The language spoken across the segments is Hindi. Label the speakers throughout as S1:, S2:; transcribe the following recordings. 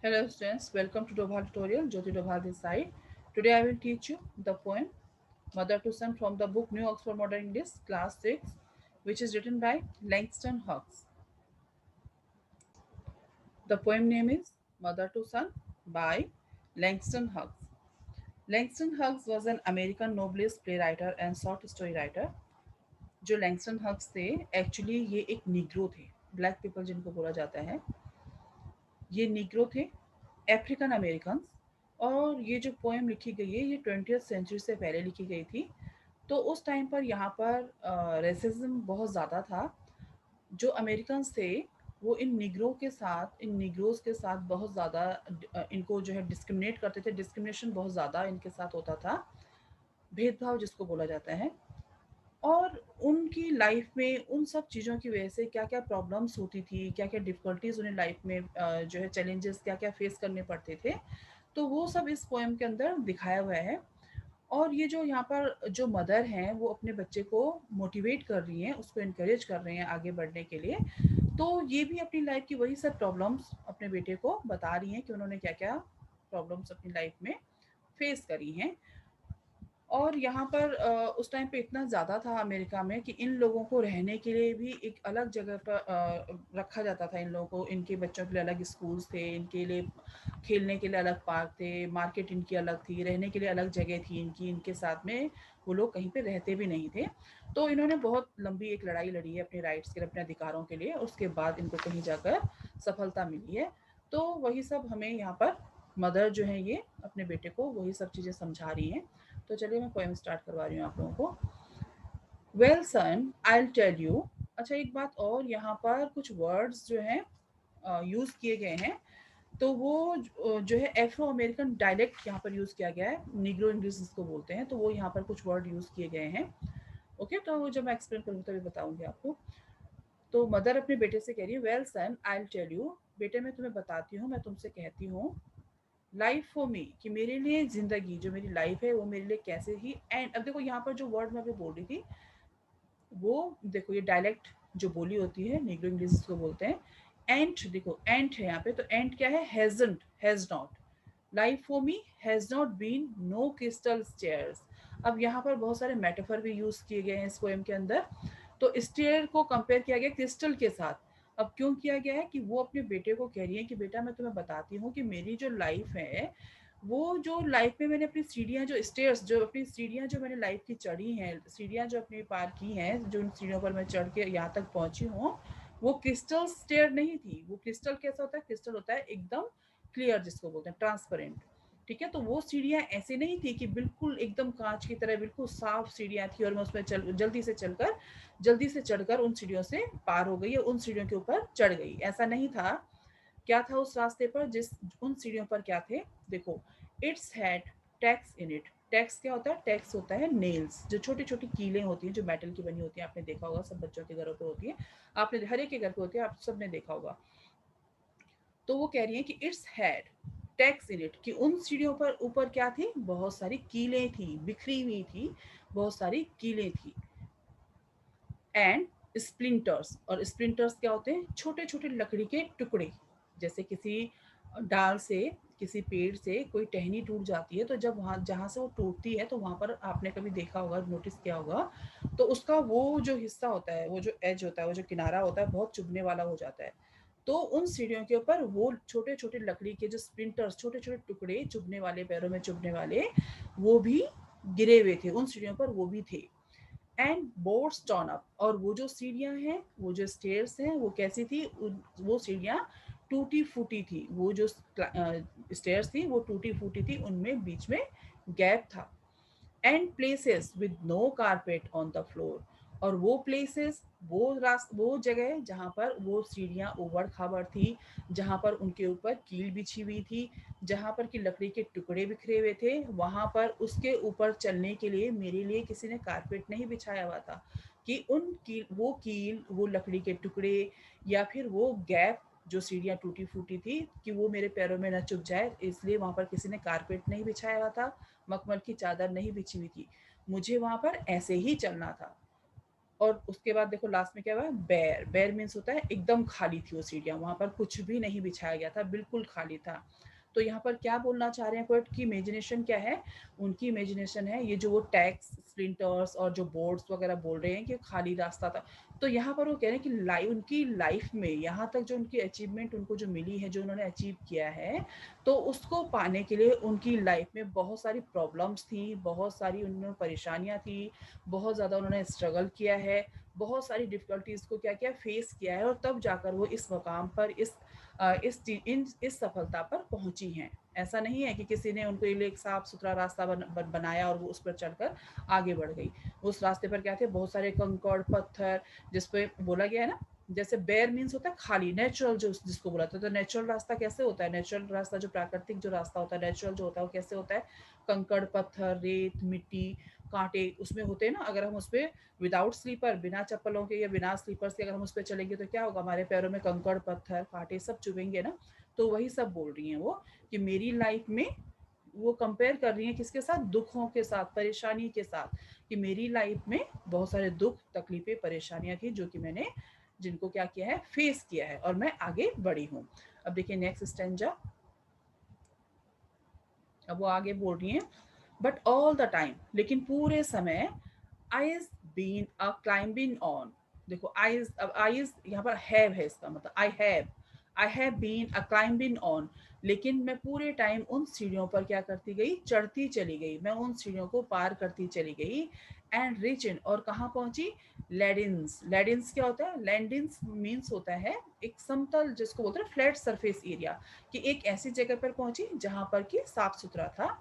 S1: Hello students, welcome to Dobhal tutorial. Jyoti Dobhal this side. Today I will teach you the poem Mother to Son from the book New Oxford Modern English class 6, which is written by Langston Hughes. The poem name is Mother to Son by Langston Hughes. Langston Hughes was an American novelist, playwright and short story writer. जो लैंगस्टन हग्स थे एक्चुअली ये एक निग्रो थे, ब्लैक पीपल जिनको बोला जाता है, ये निग्रो थे, अफ्रीकन अमेरिकन। और ये जो पोएम लिखी गई है ये 20th सेंचुरी से पहले लिखी गई थी। तो उस टाइम पर यहाँ पर रेसिज्म बहुत ज़्यादा था। जो अमेरिकन थे वो इन निग्रो के साथ, इन निग्रोज के साथ बहुत ज़्यादा इनको जो है डिस्क्रिमिनेट करते थे। डिस्क्रिमिनेशन बहुत ज़्यादा इनके साथ होता था, भेदभाव जिसको बोला जाता है। और उनकी लाइफ में उन सब चीज़ों की वजह से क्या-क्या प्रॉब्लम्स होती थी, क्या-क्या डिफ़िकल्टीज़ उन्हें लाइफ में जो है चैलेंजेस क्या-क्या फेस करने पड़ते थे, तो वो सब इस पोएम के अंदर दिखाया हुआ है। और ये जो यहाँ पर जो मदर हैं, वो अपने बच्चे को मोटिवेट कर रही हैं, उसको एनकरेज कर रहे हैं आगे बढ़ने के लिए। तो ये भी अपनी लाइफ की वही सब प्रॉब्लम्स अपने बेटे को बता रही हैं कि उन्होंने क्या-क्या प्रॉब्लम्स अपनी लाइफ में फेस करी हैं। और यहाँ पर उस टाइम पे इतना ज़्यादा था अमेरिका में कि इन लोगों को रहने के लिए भी एक अलग जगह पर रखा जाता था इन लोगों को। इनके बच्चों के लिए अलग स्कूल्स थे, इनके लिए खेलने के लिए अलग पार्क थे, मार्केट इनकी अलग थी, रहने के लिए अलग जगह थी इनकी। इनके साथ में वो लोग कहीं पे रहते भी नहीं थे। तो इन्होंने बहुत लंबी एक लड़ाई लड़ी है अपने राइट्स के लिए, अपने अधिकारों के लिए। उसके बाद इनको कहीं जाकर सफलता मिली है। तो वही सब हमें यहाँ पर मदर जो है ये अपने बेटे को वही सब चीज़ें समझा रही हैं। तो चलिए मैं पोएम स्टार्ट करवा रही हूँ आप लोगों को। Well son I will tell you. अच्छा, एक बात और, यहाँ पर कुछ वर्ड्स जो हैं यूज़ किए गए हैं। तो वो जो है एफ्रो अमेरिकन डायलेक्ट यहाँ पर यूज़ किया गया है, निग्रो इंग्लिश जिसको बोलते हैं। तो वो यहाँ पर कुछ वर्ड यूज़ किए गए हैं। ओके, तो वो जब मैं एक्सप्लेन करूँगी तभी बताऊँगी आपको। तो मदर अपने बेटे से कह रही है, well son I will tell you, बेटे मैं तुम्हें बताती हूँ, मैं तुमसे कहती हूँ, लाइफ फॉर मी, कि मेरे लिए ज़िंदगी जो मेरी लाइफ है वो मेरे लिए कैसे ही। एंड अब देखो यहाँ पर जो वर्ड मैं अभी बोल रही थी, वो देखो ये डायलेक्ट जो बोली होती है, निग्रो इंग्लिश जिसको बोलते हैं। एंट देखो, एंट है यहाँ पे, तो एंट क्या है, hasn't, has not. Life for me has not been no crystal stairs. अब यहाँ पर बहुत सारे मेटाफर भी यूज किए गए हैं इस पोएम के अंदर। तो स्टेयर को कंपेयर किया गया क्रिस्टल के साथ। अब क्यों किया गया है कि वो अपने बेटे को कह रही है कि बेटा मैं तुम्हें बताती हूँ कि मेरी जो लाइफ है, वो जो लाइफ में मैंने अपनी सीढ़ियाँ, जो स्टेयर्स, जो अपनी सीढ़ियाँ जो मैंने लाइफ की चढ़ी हैं, सीढ़ियाँ जो अपनी पार की हैं, जो उन सीढ़ियों पर मैं चढ़ के यहाँ तक पहुँची हूँ, वो क्रिस्टल स्टेयर नहीं थी। वो क्रिस्टल कैसा होता है, क्रिस्टल होता है एकदम क्लियर जिसको बोलते हैं, ट्रांसपेरेंट। ठीक है, तो वो सीढ़ियाँ ऐसी नहीं थी कि बिल्कुल एकदम कांच की तरह बिल्कुल साफ सीढ़ियाँ थी और मैं उसमें जल्दी से चढ़कर उन सीढ़ियों से पार हो गई या उन सीढ़ियों के ऊपर चढ़ गई, ऐसा नहीं था। क्या था उस रास्ते पर, जिस उन सीढ़ियों पर क्या थे, देखो, it's had tax in it. Tax क्या होता है, टैक्स होता है नेल्स, जो छोटी छोटी कीलें होती हैं जो मेटल की बनी होती हैं, आपने देखा होगा, सब बच्चों के घरों पे होती है, आपने हर एक के घर पे होती है, आप सबने देखा होगा। तो वो कह रही है कि it's had tax in it, कि उन सीढ़ियों पर ऊपर क्या थी, बहुत सारी कीलें थी, बिखरी हुई थी, बहुत सारी कीलें थी। एंड स्प्लिंटर्स, और स्प्लिंटर्स क्या होते हैं, छोटे छोटे लकड़ी के टुकड़े। जैसे किसी डाल से, किसी पेड़ से कोई टहनी टूट जाती है, तो जब वहाँ जहाँ से वो टूटती है तो वहाँ पर आपने कभी देखा होगा, नोटिस किया होगा, तो उसका वो जो हिस्सा होता है, वो जो एज होता है, वो जो किनारा होता है, बहुत चुभने वाला हो जाता है। तो उन सीढ़ियों के ऊपर वो छोटे छोटे लकड़ी के जो स्प्लिंटर्स, छोटे छोटे टुकड़े, चुभने वाले, पैरों में चुभने वाले, वो भी गिरे हुए थे उन सीढ़ियों पर, वो भी थे। एंड बोर्ड्स टर्न अप, और वो जो सीढ़ियाँ हैं, वो जो स्टेयर्स हैं, वो कैसी थी, वो सीढ़ियाँ टूटी फूटी थी। वो जो स्टेयर्स थी वो टूटी फूटी थी, उनमें बीच में गैप था। And places with no carpet on the floor, और वो प्लेसेस, वो जगह जहाँ पर वो सीढ़ियाँ उबड़ खाबड़ थी, जहाँ पर उनके ऊपर कील बिछी हुई थी, जहाँ पर कि लकड़ी के टुकड़े बिखरे हुए थे, वहाँ पर उसके ऊपर चलने के लिए मेरे लिए किसी ने कारपेट नहीं बिछाया हुआ था। कि कील, वो लकड़ी के टुकड़े, या फिर वो गैप, जो सीढ़ियाँ टूटी फूटी थी, कि वो मेरे पैरों में न चुभ जाए, इसलिए वहाँ पर किसी ने कारपेट नहीं बिछाया हुआ था, मखमल की चादर नहीं बिछी हुई थी, मुझे वहाँ पर ऐसे ही चलना था। और उसके बाद देखो लास्ट में क्या हुआ, बेयर। बेयर मीन्स होता है एकदम खाली थी वो सीढ़ियाँ, वहां पर कुछ भी नहीं बिछाया गया था, बिल्कुल खाली था। तो यहाँ पर क्या बोलना चाह रहे हैं पोएट की इमेजिनेशन क्या है, उनकी इमेजिनेशन है ये जो वो टैक्स स्प्लिंटर्स और जो बोर्ड्स वगैरह बोल रहे हैं कि खाली रास्ता था। तो यहाँ पर वो कह रहे हैं कि उनकी लाइफ में यहाँ तक जो उनकी अचीवमेंट उनको जो मिली है, जो उन्होंने अचीव किया है, तो उसको पाने के लिए उनकी लाइफ में बहुत सारी प्रॉब्लम्स थी, बहुत सारी उनमें परेशानियाँ थी, बहुत ज़्यादा उन्होंने स्ट्रगल किया है, बहुत सारी डिफ़िकल्टीज़ को क्या किया, फेस किया है, और तब जाकर वो इस मुकाम पर, इस सफलता पर पहुँची हैं। ऐसा नहीं है कि किसी ने उनको लिए एक साफ-सुथरा रास्ता बनाया और वो उस पर चलकर आगे बढ़ गई। उस रास्ते पर क्या थे, बहुत सारे कंकड़, पत्थर, जिस पे बोला गया है ना, जैसे बेयर मीन्स होता है खाली, नेचुरल जो जिसको बोला था, तो नेचुरल रास्ता कैसे होता है, नेचुरल रास्ता जो प्राकृतिक जो रास्ता होता है, नेचुरल जो होता है वो कैसे होता है, कंकड़, पत्थर, रेत, मिट्टी, कांटे उसमें होते हैं ना। अगर हम उस पे विदाउट स्लीपर, बिना चप्पलों के या बिना स्लीपर्स के अगर हम उस पर चलेंगे तो क्या होगा, हमारे पैरों में कंकड़, पत्थर, कांटे सब चुभेंगे ना। तो वही सब बोल रही हैं वो, कि मेरी लाइफ में, वो कंपेयर कर रही हैं किसके साथ, दुखों के साथ, परेशानी के साथ, कि मेरी लाइफ में बहुत सारे दुख, तकलीफें, परेशानियां थी जो कि मैंने, जिनको क्या किया है, फेस किया है, और मैं आगे बढ़ी हूँ। अब देखिए नेक्स्ट स्टेंजा। अब वो आगे बोल रही हैं, बट ऑल द टाइम, लेकिन पूरे समय, I is been a climbing on. देखो आई इज, अब आई इज यहाँ पर हैव है, इसका मतलब I have been a climbing on, लेकिन मैं पूरे टाइम उन सीढ़ियों पर क्या करती गई, चढ़ती चली गई, मैं उन सीढ़ियों को पार करती चली गई। एंड रिच इन, और कहाँ पहुंची, लैडिन्स। लैडिन्स क्या होता है, लैंडिन्स मीन्स होता है एक समतल, जिसको बोलते हैं फ्लैट सरफेस एरिया, कि एक ऐसी जगह पर पहुंची जहां पर कि साफ सुथरा था।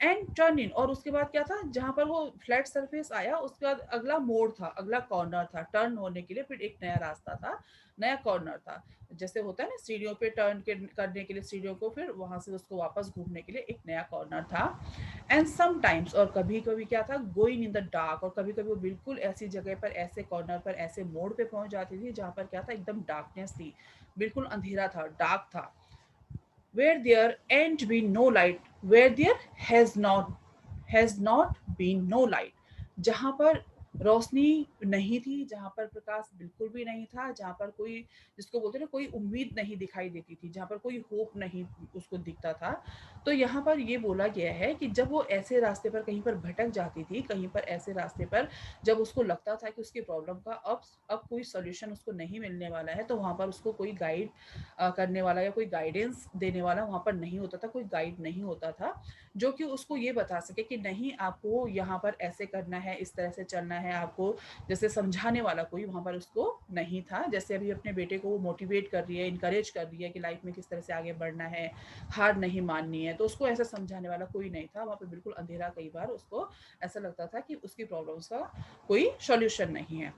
S1: एंड टर्न इन, और उसके बाद क्या था, जहां पर वो फ्लैट सरफेस आया उसके बाद अगला मोड़ था, अगला कॉर्नर था, टर्न होने के लिए फिर एक नया रास्ता था, नया कॉर्नर था। जैसे होता है ना सीढ़ियों पे टर्न करने के लिए सीढ़ियों को, फिर वहां से उसको वापस घूमने के लिए एक नया कॉर्नर था। एंड समटाइम्स, और कभी कभी क्या था, गोइंग इन द डार्क, और कभी कभी वो बिल्कुल ऐसी जगह पर, ऐसे कॉर्नर पर, ऐसे मोड़ पे पहुंच जाती थी जहां पर क्या था, एकदम डार्कनेस थी, बिल्कुल अंधेरा था, डार्क था। Where there ain't been no light, where there has not been no light, जहाँ पर रोशनी नहीं थी, जहाँ पर प्रकाश बिल्कुल भी नहीं था, जहाँ पर कोई, जिसको बोलते हैं ना, कोई उम्मीद नहीं दिखाई देती थी, जहाँ पर कोई होप नहीं उसको दिखता था। तो यहाँ पर ये बोला गया है कि जब वो ऐसे रास्ते पर कहीं पर भटक जाती थी, कहीं पर ऐसे रास्ते पर जब उसको लगता था कि उसकी प्रॉब्लम का अब कोई सोल्यूशन उसको नहीं मिलने वाला है, तो वहाँ पर उसको कोई गाइड करने वाला या कोई गाइडेंस देने वाला वहाँ पर नहीं होता था, कोई गाइड नहीं होता था, जो कि उसको ये बता सके कि नहीं, आपको यहाँ पर ऐसे करना है, इस तरह से चलना है आपको, जैसे समझाने वाला कोई वहाँ पर उसको नहीं था। जैसे अभी अपने बेटे को वो मोटिवेट कर रही है, इनकरेज कर रही है कि लाइफ में किस तरह से आगे बढ़ना है, हार नहीं माननी है, तो उसको ऐसा समझाने वाला कोई नहीं था वहाँ पर, बिल्कुल अंधेरा, कई बार उसको ऐसा लगता था कि उसकी प्रॉब्लम्स का कोई सॉल्यूशन नहीं है।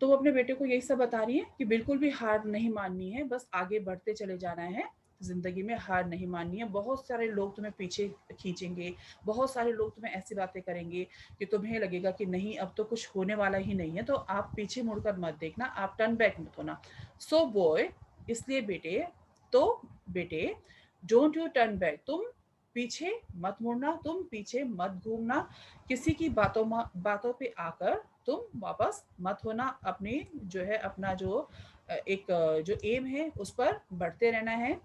S1: तो वो अपने बेटे को यही सब बता रही है कि बिल्कुल भी हार नहीं माननी है, बस आगे बढ़ते चले जाना है, जिंदगी में हार नहीं माननी है। बहुत सारे लोग तुम्हें पीछे खींचेंगे, बहुत सारे लोग तुम्हें ऐसी बातें करेंगे कि तुम्हें लगेगा कि नहीं, अब तो कुछ होने वाला ही नहीं है, तो आप पीछे मुड़कर मत देखना, आप टर्न बैक मत होना। सो बॉय, इसलिए बेटे, तो बेटे, डोंट यू टर्न बैक, तुम पीछे मत मुड़ना, तुम पीछे मत घूमना, किसी की बातों पे आकर तुम वापस मत होना, अपनी जो है, अपना जो जो एम है उस पर बढ़ते रहना है।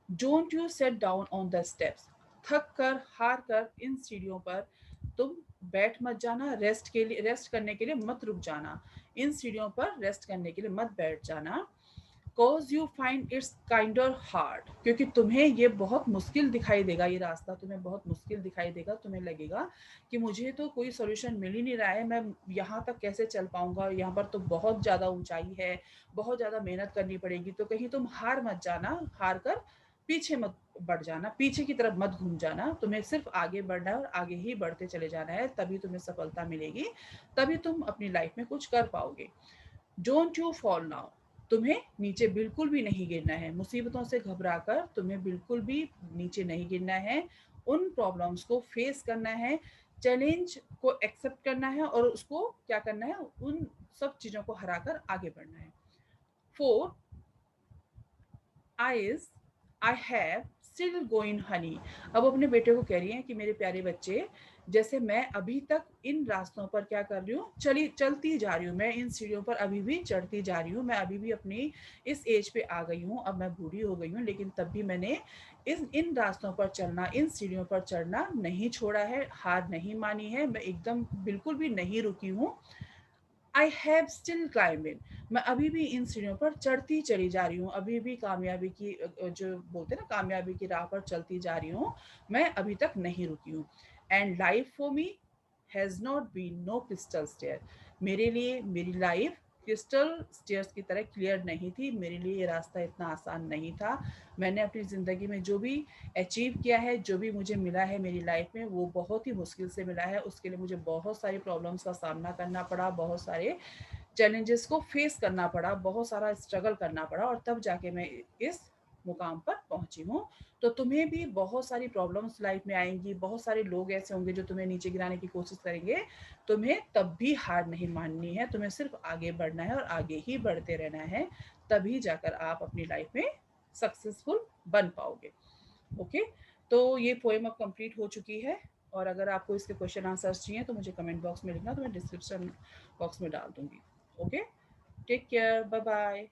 S1: Don't you set down on the steps, थक कर, हार कर इन सीढ़ियों पर तुम बैठ मत जाना, रेस्ट करने के लिए मत रुक जाना, इन सीढ़ियों पर रेस्ट करने के लिए मत बैठ जाना। Cause you find its kinder hard, क्योंकि तुम्हें ये बहुत मुश्किल दिखाई देगा, ये रास्ता तुम्हें बहुत मुश्किल दिखाई देगा, तुम्हें लगेगा कि मुझे तो कोई सोल्यूशन मिल ही नहीं रहा है, मैं यहाँ तक कैसे चल पाऊंगा, यहाँ पर तो बहुत ज़्यादा ऊंचाई है, बहुत ज़्यादा मेहनत करनी पड़ेगी। तो कहीं तुम हार मत जाना, हार कर पीछे मत बढ़ जाना, पीछे की तरफ मत घूम जाना, तुम्हें सिर्फ आगे बढ़ना है और आगे ही बढ़ते चले जाना है, तभी तुम्हें सफलता मिलेगी, तभी तुम अपनी लाइफ में कुछ कर पाओगे। डोंट यू फॉल नाउ, तुम्हें नीचे बिल्कुल भी नहीं गिरना है, मुसीबतों से घबराकर तुम्हें बिल्कुल भी नीचे नहीं गिरना है, उन प्रॉब्लम्स को फेस करना है, चैलेंज को एक्सेप्ट करना है, और उसको क्या करना है, उन सब चीज़ों को हराकर आगे बढ़ना है। Four, I is, I have still going Honey. अब अपने बेटे को कह रही हैं कि मेरे प्यारे बच्चे, जैसे मैं अभी तक इन रास्तों पर क्या कर रही हूँ, चलती जा रही हूँ, मैं इन सीढ़ियों पर अभी भी चढ़ती जा रही हूँ, मैं अभी भी अपनी इस एज पे आ गई हूँ, अब मैं बूढ़ी हो गई हूँ, लेकिन तब भी मैंने इन रास्तों पर चलना, इन सीढ़ियों पर चढ़ना नहीं छोड़ा है, हार नहीं मानी है, मैं एकदम बिल्कुल भी नहीं रुकी हूँ। आई हैव स्टिल क्लाइंबिंग, मैं अभी भी इन सीढ़ियों पर चढ़ती चली जा रही हूँ, अभी भी कामयाबी की जो बोलते हैं ना, कामयाबी की राह पर चलती जा रही हूँ, मैं अभी तक नहीं रुकी हूँ। And life for me has not been no crystal stair, मेरे लिए मेरी लाइफ क्रिस्टल स्टेयर्स की तरह क्लियर नहीं थी, मेरे लिए ये रास्ता इतना आसान नहीं था। मैंने अपनी ज़िंदगी में जो भी अचीव किया है, जो भी मुझे मिला है मेरी लाइफ में, वो बहुत ही मुश्किल से मिला है, उसके लिए मुझे बहुत सारी प्रॉब्लम्स का सामना करना पड़ा, बहुत सारे चैलेंजेस को फेस करना पड़ा, बहुत सारा स्ट्रगल करना पड़ा, और तब जाके मैं इस मुकाम पर पहुंची हूँ। तो तुम्हें भी बहुत सारी प्रॉब्लम्स लाइफ में आएंगी, बहुत सारे लोग ऐसे होंगे जो तुम्हें नीचे गिराने की कोशिश करेंगे, तुम्हें तब भी हार नहीं माननी है, तुम्हें सिर्फ आगे बढ़ना है और आगे ही बढ़ते रहना है, तभी जाकर आप अपनी लाइफ में सक्सेसफुल बन पाओगे। ओके, तो ये पोएम अब कंप्लीट हो चुकी है, और अगर आपको इसके क्वेश्चन आंसर्स चाहिए तो मुझे कमेंट बॉक्स में लिखना, तो मैं डिस्क्रिप्शन बॉक्स में डाल दूंगी। Okay, take care, bye bye.